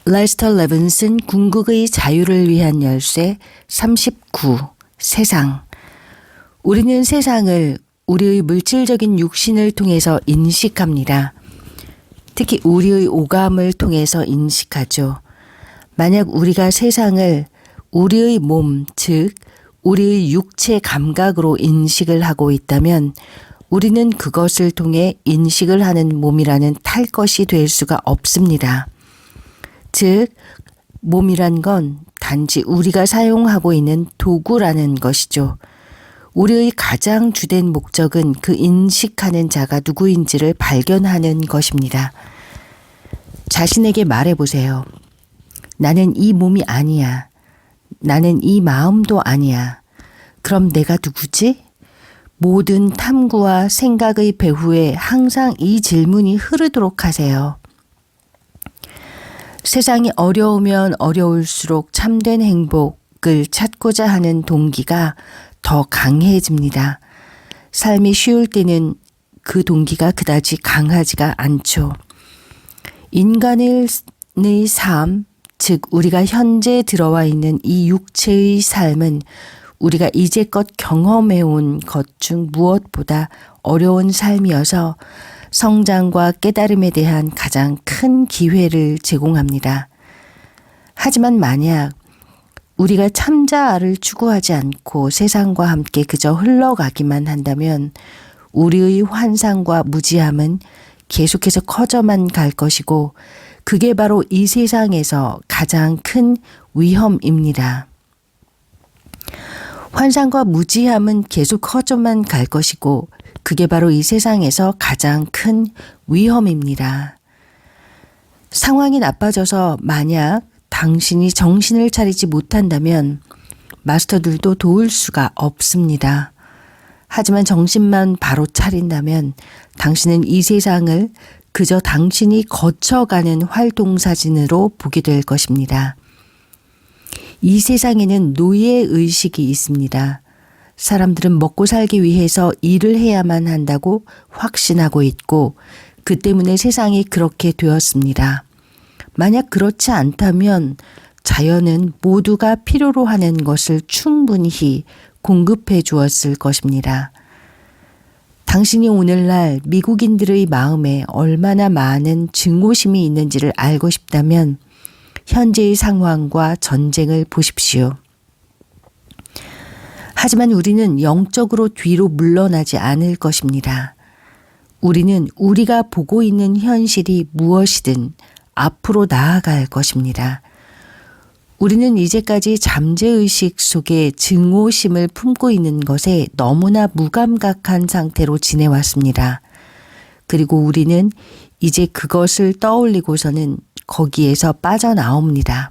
레스터 레빈슨 궁극의 자유를 위한 열쇠 39. 세상. 우리는 세상을 우리의 물질적인 육신을 통해서 인식합니다. 특히 우리의 오감을 통해서 인식하죠. 만약 우리가 세상을 우리의 몸, 즉 우리의 육체 감각으로 인식을 하고 있다면 우리는 그것을 통해 인식을 하는 몸이라는 탈 것이 될 수가 없습니다. 즉, 몸이란 건 단지 우리가 사용하고 있는 도구라는 것이죠. 우리의 가장 주된 목적은 그 인식하는 자가 누구인지를 발견하는 것입니다. 자신에게 말해보세요. 나는 이 몸이 아니야. 나는 이 마음도 아니야. 그럼 내가 누구지? 모든 탐구와 생각의 배후에 항상 이 질문이 흐르도록 하세요. 세상이 어려우면 어려울수록 참된 행복을 찾고자 하는 동기가 더 강해집니다. 삶이 쉬울 때는 그 동기가 그다지 강하지가 않죠. 인간의 삶, 즉 우리가 현재 들어와 있는 이 육체의 삶은 우리가 이제껏 경험해온 것 중 무엇보다 어려운 삶이어서 성장과 깨달음에 대한 가장 큰 기회를 제공합니다. 하지만 만약 우리가 참자아를 추구하지 않고 세상과 함께 그저 흘러가기만 한다면 우리의 환상과 무지함은 계속해서 커져만 갈 것이고 그게 바로 이 세상에서 가장 큰 위험입니다. 환상과 무지함은 계속 커져만 갈 것이고 그게 바로 이 세상에서 가장 큰 위험입니다. 상황이 나빠져서 만약 당신이 정신을 차리지 못한다면 마스터들도 도울 수가 없습니다. 하지만 정신만 바로 차린다면 당신은 이 세상을 그저 당신이 거쳐가는 활동사진으로 보게 될 것입니다. 이 세상에는 노예의식이 있습니다. 사람들은 먹고 살기 위해서 일을 해야만 한다고 확신하고 있고 그 때문에 세상이 그렇게 되었습니다. 만약 그렇지 않다면 자연은 모두가 필요로 하는 것을 충분히 공급해 주었을 것입니다. 당신이 오늘날 미국인들의 마음에 얼마나 많은 증오심이 있는지를 알고 싶다면 현재의 상황과 전쟁을 보십시오. 하지만 우리는 영적으로 뒤로 물러나지 않을 것입니다. 우리는 우리가 보고 있는 현실이 무엇이든 앞으로 나아갈 것입니다. 우리는 이제까지 잠재의식 속에 증오심을 품고 있는 것에 너무나 무감각한 상태로 지내왔습니다. 그리고 우리는 이제 그것을 떠올리고서는 거기에서 빠져나옵니다.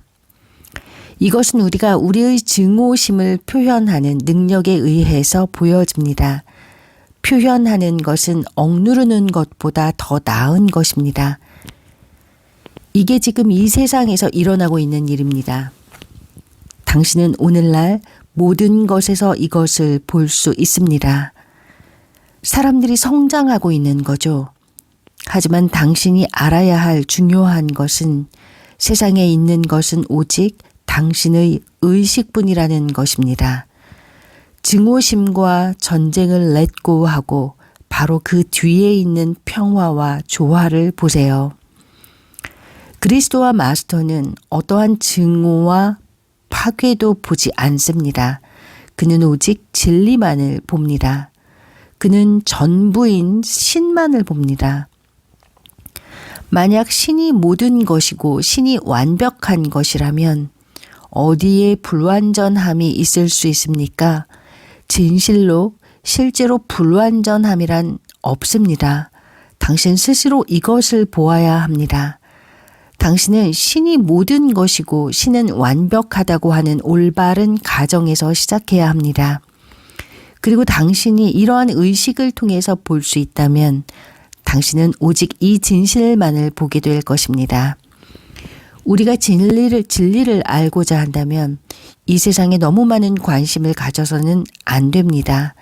이것은 우리가 우리의 증오심을 표현하는 능력에 의해서 보여집니다. 표현하는 것은 억누르는 것보다 더 나은 것입니다. 이게 지금 이 세상에서 일어나고 있는 일입니다. 당신은 오늘날 모든 것에서 이것을 볼 수 있습니다. 사람들이 성장하고 있는 거죠. 하지만 당신이 알아야 할 중요한 것은 세상에 있는 것은 오직 당신의 의식뿐이라는 것입니다. 증오심과 전쟁을 렛고하고 바로 그 뒤에 있는 평화와 조화를 보세요. 그리스도와 마스터는 어떠한 증오와 파괴도 보지 않습니다. 그는 오직 진리만을 봅니다. 그는 전부인 신만을 봅니다. 만약 신이 모든 것이고 신이 완벽한 것이라면 어디에 불완전함이 있을 수 있습니까? 진실로 실제로 불완전함이란 없습니다. 당신 스스로 이것을 보아야 합니다. 당신은 신이 모든 것이고 신은 완벽하다고 하는 올바른 가정에서 시작해야 합니다. 그리고 당신이 이러한 의식을 통해서 볼 수 있다면 당신은 오직 이 진실만을 보게 될 것입니다. 우리가 진리를 알고자 한다면 이 세상에 너무 많은 관심을 가져서는 안 됩니다.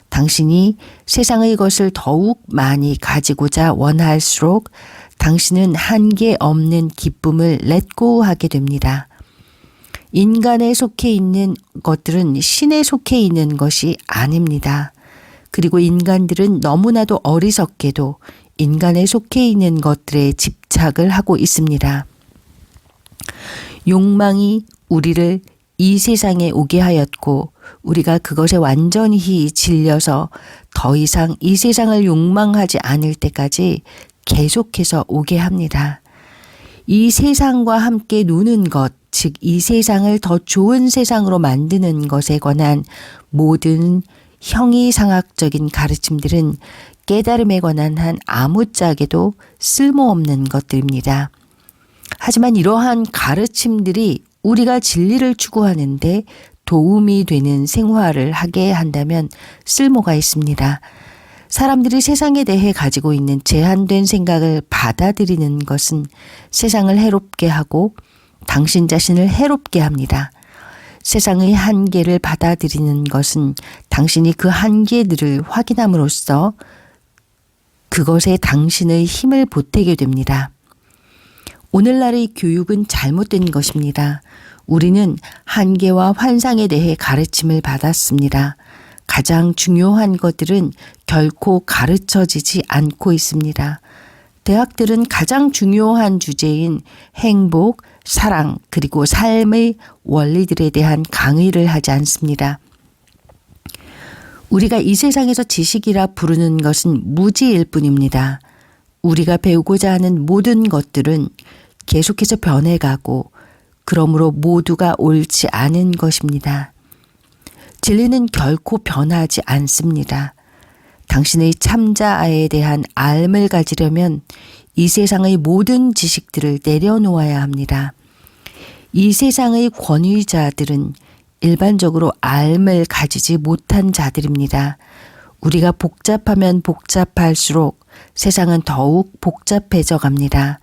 당신이 세상의 것을 더욱 많이 가지고자 원할수록 당신은 한계 없는 기쁨을 렛고하게 됩니다. 인간에 속해 있는 것들은 신에 속해 있는 것이 아닙니다. 그리고 인간들은 너무나도 어리석게도 인간에 속해 있는 것들에 집착을 하고 있습니다. 욕망이 우리를 이 세상에 오게 하였고 우리가 그것에 완전히 질려서 더 이상 이 세상을 욕망하지 않을 때까지 계속해서 오게 합니다. 이 세상과 함께 노는 것, 즉 이 세상을 더 좋은 세상으로 만드는 것에 관한 모든 형이상학적인 가르침들은 깨달음에 관한 한 아무짝에도 쓸모없는 것들입니다. 하지만 이러한 가르침들이 우리가 진리를 추구하는데 도움이 되는 생활을 하게 한다면 쓸모가 있습니다. 사람들이 세상에 대해 가지고 있는 제한된 생각을 받아들이는 것은 세상을 해롭게 하고 당신 자신을 해롭게 합니다. 세상의 한계를 받아들이는 것은 당신이 그 한계들을 확인함으로써 그것에 당신의 힘을 보태게 됩니다. 오늘날의 교육은 잘못된 것입니다. 우리는 한계와 환상에 대해 가르침을 받았습니다. 가장 중요한 것들은 결코 가르쳐지지 않고 있습니다. 대학들은 가장 중요한 주제인 행복, 사랑, 그리고 삶의 원리들에 대한 강의를 하지 않습니다. 우리가 이 세상에서 지식이라 부르는 것은 무지일 뿐입니다. 우리가 배우고자 하는 모든 것들은 계속해서 변해가고 그러므로 모두가 옳지 않은 것입니다. 진리는 결코 변하지 않습니다. 당신의 참자아에 대한 알을 가지려면 이 세상의 모든 지식들을 내려놓아야 합니다. 이 세상의 권위자들은 일반적으로 알을 가지지 못한 자들입니다. 우리가 복잡하면 복잡할수록 세상은 더욱 복잡해져 갑니다.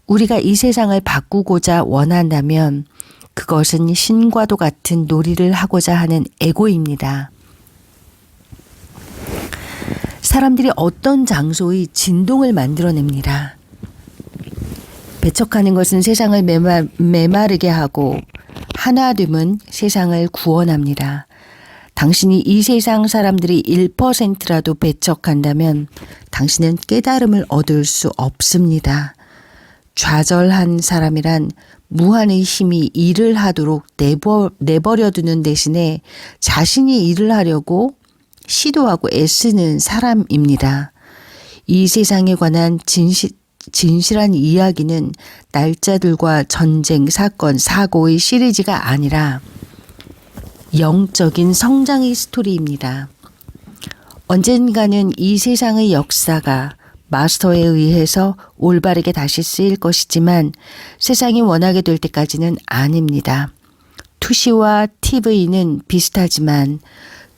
우리가 이 세상을 바꾸고자 원한다면 그것은 신과도 같은 놀이를 하고자 하는 에고입니다. 사람들이 어떤 장소의 진동을 만들어냅니다. 배척하는 것은 세상을 메마르게 하고 하나됨은 세상을 구원합니다. 당신이 이 세상 사람들이 1%라도 배척한다면 당신은 깨달음을 얻을 수 없습니다. 좌절한 사람이란 무한의 힘이 일을 하도록 내버려두는 대신에 자신이 일을 하려고 시도하고 애쓰는 사람입니다. 이 세상에 관한 진실한 이야기는 날짜들과 전쟁, 사건, 사고의 시리즈가 아니라 영적인 성장의 스토리입니다. 언젠가는 이 세상의 역사가 마스터에 의해서 올바르게 다시 쓰일 것이지만 세상이 원하게 될 때까지는 아닙니다. 투시와 TV는 비슷하지만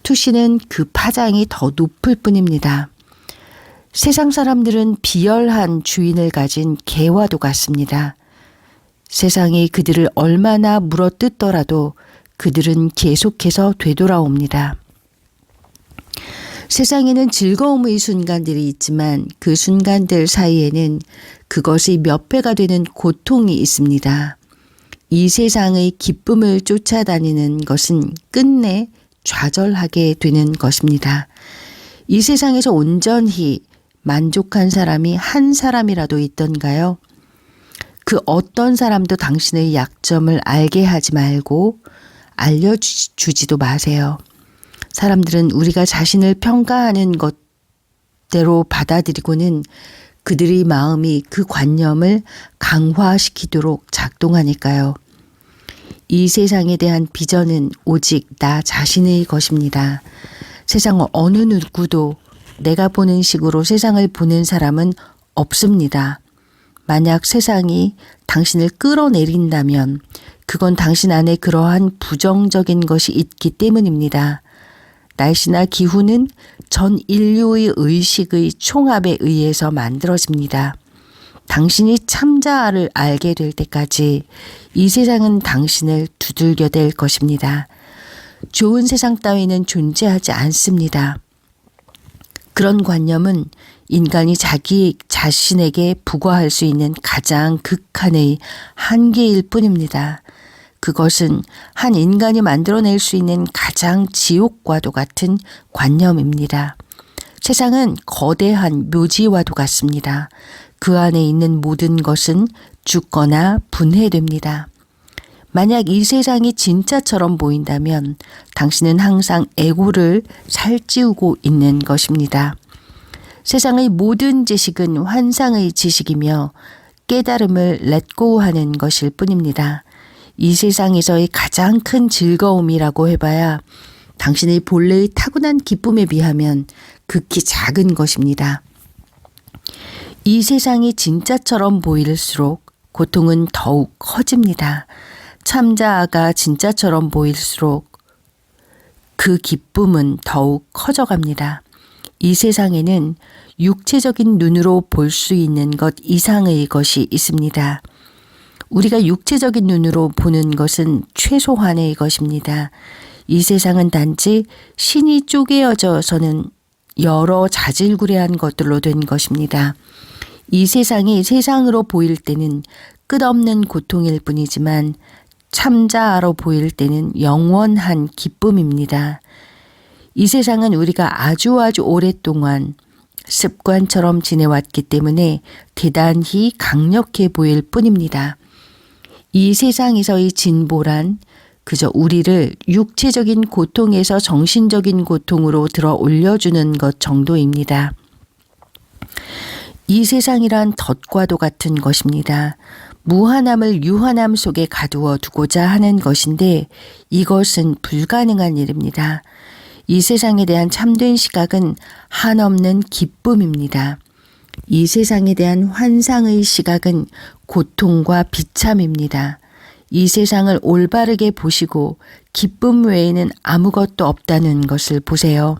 투시는 그 파장이 더 높을 뿐입니다. 세상 사람들은 비열한 주인을 가진 개와도 같습니다. 세상이 그들을 얼마나 물어뜯더라도 그들은 계속해서 되돌아옵니다. 세상에는 즐거움의 순간들이 있지만 그 순간들 사이에는 그것이 몇 배가 되는 고통이 있습니다. 이 세상의 기쁨을 쫓아다니는 것은 끝내 좌절하게 되는 것입니다. 이 세상에서 온전히 만족한 사람이 한 사람이라도 있던가요? 그 어떤 사람도 당신의 약점을 알게 하지 말고 알려주지도 마세요. 사람들은 우리가 자신을 평가하는 것대로 받아들이고는 그들의 마음이 그 관념을 강화시키도록 작동하니까요. 이 세상에 대한 비전은 오직 나 자신의 것입니다. 세상 어느 누구도 내가 보는 식으로 세상을 보는 사람은 없습니다. 만약 세상이 당신을 끌어내린다면 그건 당신 안에 그러한 부정적인 것이 있기 때문입니다. 날씨나 기후는 전 인류의 의식의 총합에 의해서 만들어집니다. 당신이 참자아를 알게 될 때까지 이 세상은 당신을 두들겨댈 것입니다. 좋은 세상 따위는 존재하지 않습니다. 그런 관념은 인간이 자기 자신에게 부과할 수 있는 가장 극한의 한계일 뿐입니다. 그것은 한 인간이 만들어낼 수 있는 가장 지옥과도 같은 관념입니다. 세상은 거대한 묘지와도 같습니다. 그 안에 있는 모든 것은 죽거나 분해됩니다. 만약 이 세상이 진짜처럼 보인다면 당신은 항상 에고를 살찌우고 있는 것입니다. 세상의 모든 지식은 환상의 지식이며 깨달음을 렛고하는 것일 뿐입니다. 이 세상에서의 가장 큰 즐거움이라고 해봐야 당신의 본래의 타고난 기쁨에 비하면 극히 작은 것입니다. 이 세상이 진짜처럼 보일수록 고통은 더욱 커집니다. 참자아가 진짜처럼 보일수록 그 기쁨은 더욱 커져갑니다. 이 세상에는 육체적인 눈으로 볼 수 있는 것 이상의 것이 있습니다. 우리가 육체적인 눈으로 보는 것은 최소한의 것입니다. 이 세상은 단지 신이 쪼개어져서는 여러 자질구레한 것들로 된 것입니다. 이 세상이 세상으로 보일 때는 끝없는 고통일 뿐이지만 참자아로 보일 때는 영원한 기쁨입니다. 이 세상은 우리가 아주 오랫동안 습관처럼 지내왔기 때문에 대단히 강력해 보일 뿐입니다. 이 세상에서의 진보란 그저 우리를 육체적인 고통에서 정신적인 고통으로 들어 올려주는 것 정도입니다. 이 세상이란 덫과도 같은 것입니다. 무한함을 유한함 속에 가두어 두고자 하는 것인데 이것은 불가능한 일입니다. 이 세상에 대한 참된 시각은 한없는 기쁨입니다. 이 세상에 대한 환상의 시각은 고통과 비참입니다. 이 세상을 올바르게 보시고 기쁨 외에는 아무것도 없다는 것을 보세요.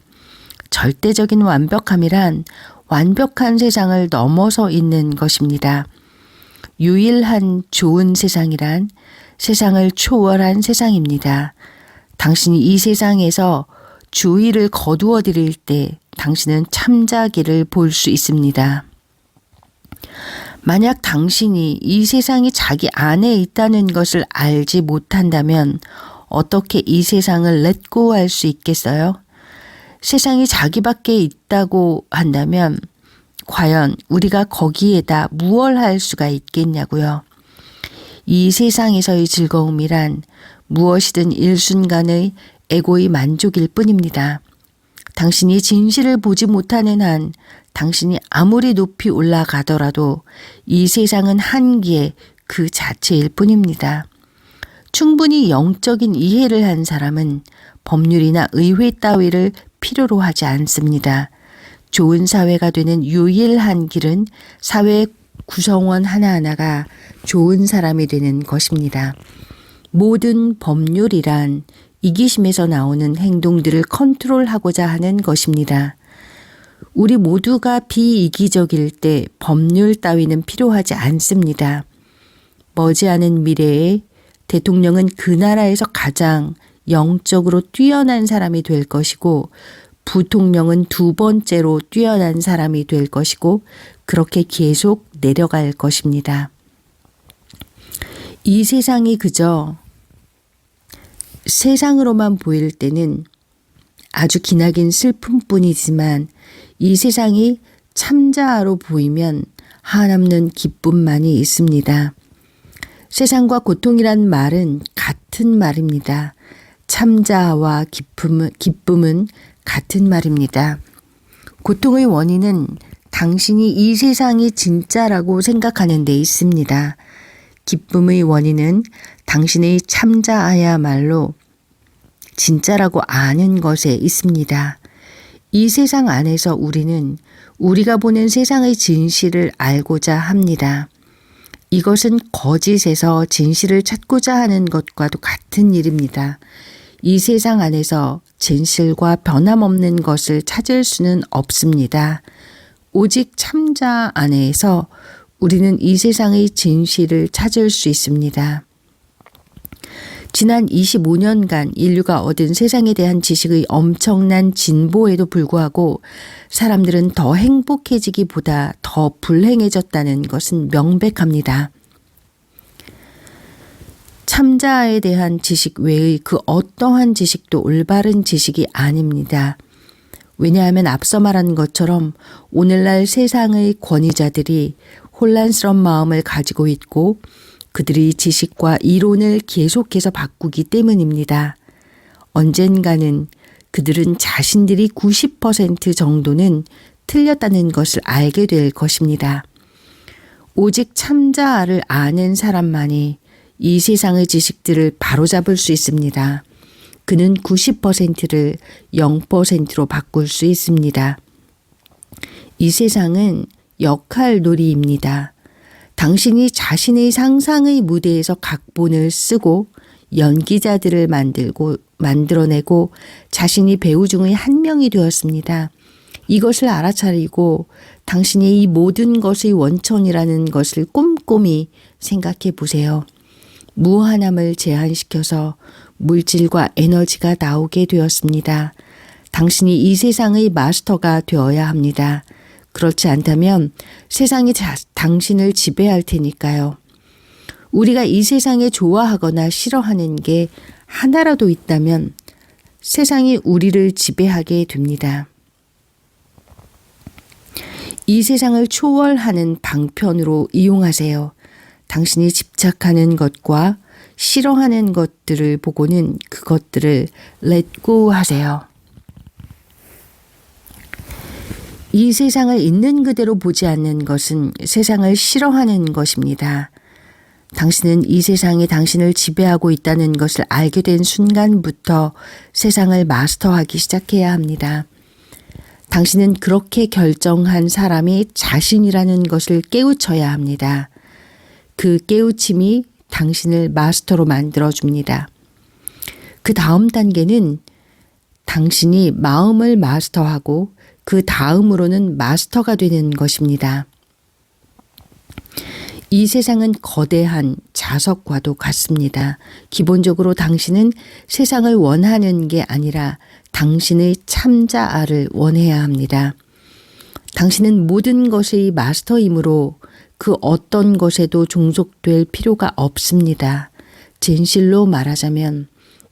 절대적인 완벽함이란 완벽한 세상을 넘어서 있는 것입니다. 유일한 좋은 세상이란 세상을 초월한 세상입니다. 당신이 이 세상에서 주의를 거두어 드릴 때 당신은 참자기를 볼 수 있습니다. 만약 당신이 이 세상이 자기 안에 있다는 것을 알지 못한다면 어떻게 이 세상을 렛고할 수 있겠어요? 세상이 자기 밖에 있다고 한다면 과연 우리가 거기에다 무얼 할 수가 있겠냐고요. 이 세상에서의 즐거움이란 무엇이든 일순간의 에고의 만족일 뿐입니다. 당신이 진실을 보지 못하는 한 당신이 아무리 높이 올라가더라도 이 세상은 한계의 그 자체일 뿐입니다. 충분히 영적인 이해를 한 사람은 법률이나 의회 따위를 필요로 하지 않습니다. 좋은 사회가 되는 유일한 길은 사회 구성원 하나하나가 좋은 사람이 되는 것입니다. 모든 법률이란 이기심에서 나오는 행동들을 컨트롤하고자 하는 것입니다. 우리 모두가 비이기적일 때 법률 따위는 필요하지 않습니다. 머지않은 미래에 대통령은 그 나라에서 가장 영적으로 뛰어난 사람이 될 것이고 부통령은 두 번째로 뛰어난 사람이 될 것이고 그렇게 계속 내려갈 것입니다. 이 세상이 그저 세상으로만 보일 때는 아주 기나긴 슬픔뿐이지만 이 세상이 참자아로 보이면 한없는 기쁨만이 있습니다. 세상과 고통이란 말은 같은 말입니다. 참자아와 기쁨은 같은 말입니다. 고통의 원인은 당신이 이 세상이 진짜라고 생각하는 데 있습니다. 기쁨의 원인은 당신의 참자아야말로 진짜라고 아는 것에 있습니다. 이 세상 안에서 우리는 우리가 보는 세상의 진실을 알고자 합니다. 이것은 거짓에서 진실을 찾고자 하는 것과도 같은 일입니다. 이 세상 안에서 진실과 변함없는 것을 찾을 수는 없습니다. 오직 참자 안에서 우리는 이 세상의 진실을 찾을 수 있습니다. 지난 25년간 인류가 얻은 세상에 대한 지식의 엄청난 진보에도 불구하고 사람들은 더 행복해지기보다 더 불행해졌다는 것은 명백합니다. 참자아에 대한 지식 외의 그 어떠한 지식도 올바른 지식이 아닙니다. 왜냐하면 앞서 말한 것처럼 오늘날 세상의 권위자들이 혼란스러운 마음을 가지고 있고 그들이 지식과 이론을 계속해서 바꾸기 때문입니다. 언젠가는 그들은 자신들이 90% 정도는 틀렸다는 것을 알게 될 것입니다. 오직 참자아를 아는 사람만이 이 세상의 지식들을 바로잡을 수 있습니다. 그는 90%를 0%로 바꿀 수 있습니다. 이 세상은 역할놀이입니다. 당신이 자신의 상상의 무대에서 각본을 쓰고 연기자들을 만들어내고 자신이 배우 중의 한 명이 되었습니다. 이것을 알아차리고 당신이 이 모든 것의 원천이라는 것을 꼼꼼히 생각해 보세요. 무한함을 제한시켜서 물질과 에너지가 나오게 되었습니다. 당신이 이 세상의 마스터가 되어야 합니다. 그렇지 않다면 세상이 당신을 지배할 테니까요. 우리가 이 세상에 좋아하거나 싫어하는 게 하나라도 있다면 세상이 우리를 지배하게 됩니다. 이 세상을 초월하는 방편으로 이용하세요. 당신이 집착하는 것과 싫어하는 것들을 보고는 그것들을 let go 하세요. 이 세상을 있는 그대로 보지 않는 것은 세상을 싫어하는 것입니다. 당신은 이 세상이 당신을 지배하고 있다는 것을 알게 된 순간부터 세상을 마스터하기 시작해야 합니다. 당신은 그렇게 결정한 사람이 자신이라는 것을 깨우쳐야 합니다. 그 깨우침이 당신을 마스터로 만들어줍니다. 그 다음 단계는 당신이 마음을 마스터하고 그 다음으로는 마스터가 되는 것입니다. 이 세상은 거대한 자석과도 같습니다. 기본적으로 당신은 세상을 원하는 게 아니라 당신의 참자아를 원해야 합니다. 당신은 모든 것의 마스터이므로 그 어떤 것에도 종속될 필요가 없습니다. 진실로 말하자면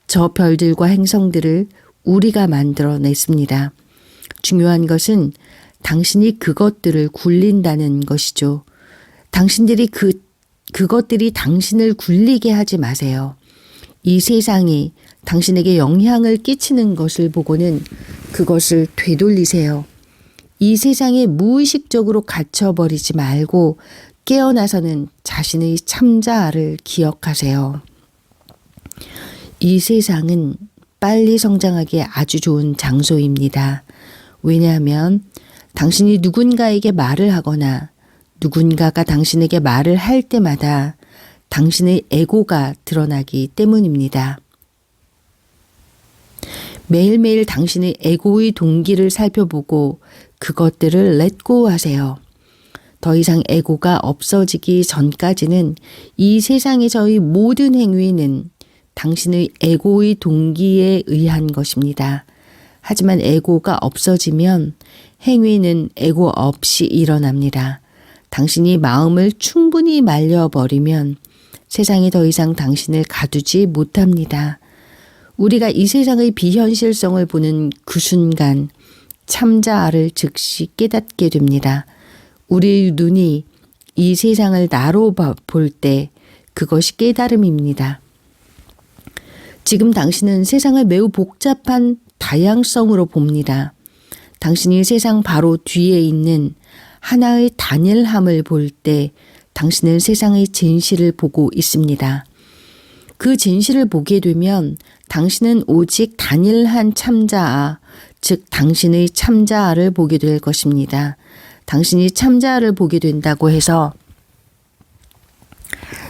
저 별들과 행성들을 우리가 만들어냈습니다. 중요한 것은 당신이 그것들을 굴린다는 것이죠. 당신들이 그것들이 당신을 굴리게 하지 마세요. 이 세상이 당신에게 영향을 끼치는 것을 보고는 그것을 되돌리세요. 이 세상에 무의식적으로 갇혀버리지 말고 깨어나서는 자신의 참자아를 기억하세요. 이 세상은 빨리 성장하기에 아주 좋은 장소입니다. 왜냐하면 당신이 누군가에게 말을 하거나 누군가가 당신에게 말을 할 때마다 당신의 에고가 드러나기 때문입니다. 매일매일 당신의 에고의 동기를 살펴보고 그것들을 let go 하세요. 더 이상 에고가 없어지기 전까지는 이 세상에서의 모든 행위는 당신의 에고의 동기에 의한 것입니다. 하지만 에고가 없어지면 행위는 에고 없이 일어납니다. 당신이 마음을 충분히 말려버리면 세상이 더 이상 당신을 가두지 못합니다. 우리가 이 세상의 비현실성을 보는 그 순간 참자아를 즉시 깨닫게 됩니다. 우리의 눈이 이 세상을 나로 볼 때 그것이 깨달음입니다. 지금 당신은 세상을 매우 복잡한 다양성으로 봅니다. 당신이 세상 바로 뒤에 있는 하나의 단일함을 볼 때 당신은 세상의 진실을 보고 있습니다. 그 진실을 보게 되면 당신은 오직 단일한 참자아, 즉 당신의 참자아를 보게 될 것입니다. 당신이 참자아를 보게 된다고 해서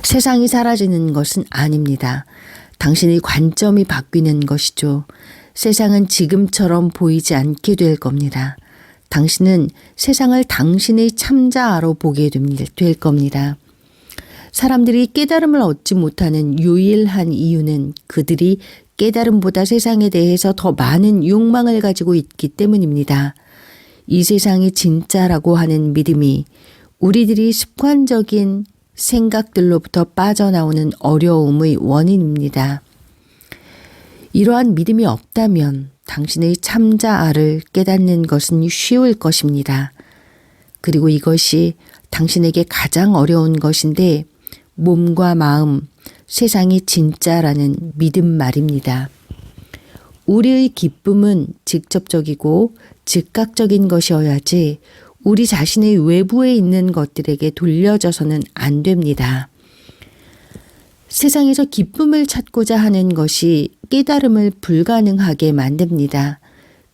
세상이 사라지는 것은 아닙니다. 당신의 관점이 바뀌는 것이죠. 세상은 지금처럼 보이지 않게 될 겁니다. 당신은 세상을 당신의 참자아로 보게 될 겁니다. 사람들이 깨달음을 얻지 못하는 유일한 이유는 그들이 깨달음보다 세상에 대해서 더 많은 욕망을 가지고 있기 때문입니다. 이 세상이 진짜라고 하는 믿음이 우리들이 습관적인 생각들로부터 빠져나오는 어려움의 원인입니다. 이러한 믿음이 없다면 당신의 참자아를 깨닫는 것은 쉬울 것입니다. 그리고 이것이 당신에게 가장 어려운 것인데 몸과 마음, 세상이 진짜라는 믿음 말입니다. 우리의 기쁨은 직접적이고 즉각적인 것이어야지 우리 자신의 외부에 있는 것들에게 돌려져서는 안 됩니다. 세상에서 기쁨을 찾고자 하는 것이 깨달음을 불가능하게 만듭니다.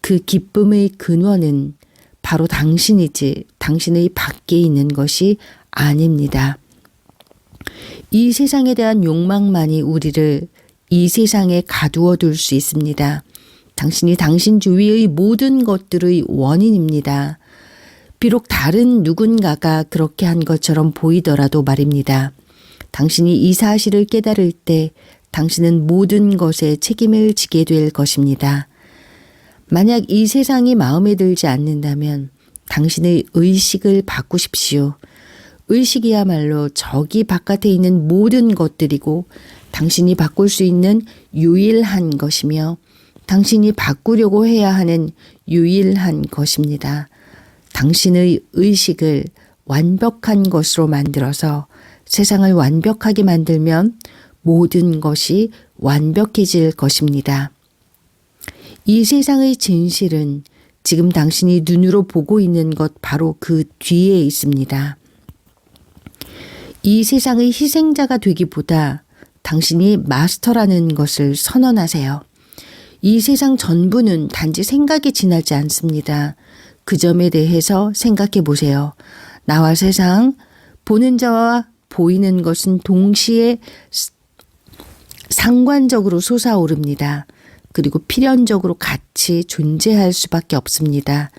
그 기쁨의 근원은 바로 당신이지 당신의 밖에 있는 것이 아닙니다. 이 세상에 대한 욕망만이 우리를 이 세상에 가두어 둘 수 있습니다. 당신이 당신 주위의 모든 것들의 원인입니다. 비록 다른 누군가가 그렇게 한 것처럼 보이더라도 말입니다. 당신이 이 사실을 깨달을 때 당신은 모든 것에 책임을 지게 될 것입니다. 만약 이 세상이 마음에 들지 않는다면 당신의 의식을 바꾸십시오. 의식이야말로 저기 바깥에 있는 모든 것들이고 당신이 바꿀 수 있는 유일한 것이며 당신이 바꾸려고 해야 하는 유일한 것입니다. 당신의 의식을 완벽한 것으로 만들어서 세상을 완벽하게 만들면 모든 것이 완벽해질 것입니다. 이 세상의 진실은 지금 당신이 눈으로 보고 있는 것 바로 그 뒤에 있습니다. 이 세상의 희생자가 되기보다 당신이 마스터라는 것을 선언하세요. 이 세상 전부는 단지 생각이 지나지 않습니다. 그 점에 대해서 생각해 보세요. 나와 세상, 보는 자와 보이는 것은 동시에 상관적으로 솟아오릅니다. 그리고 필연적으로 같이 존재할 수밖에 없습니다.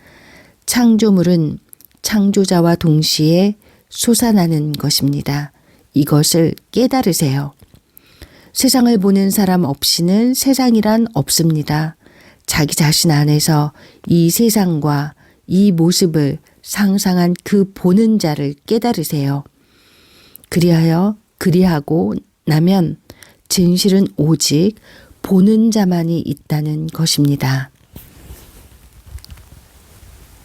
창조물은 창조자와 동시에 솟아나는 것입니다. 이것을 깨달으세요. 세상을 보는 사람 없이는 세상이란 없습니다. 자기 자신 안에서 이 세상과 이 모습을 상상한 그 보는 자를 깨달으세요. 그리하고 나면 진실은 오직 보는 자만이 있다는 것입니다.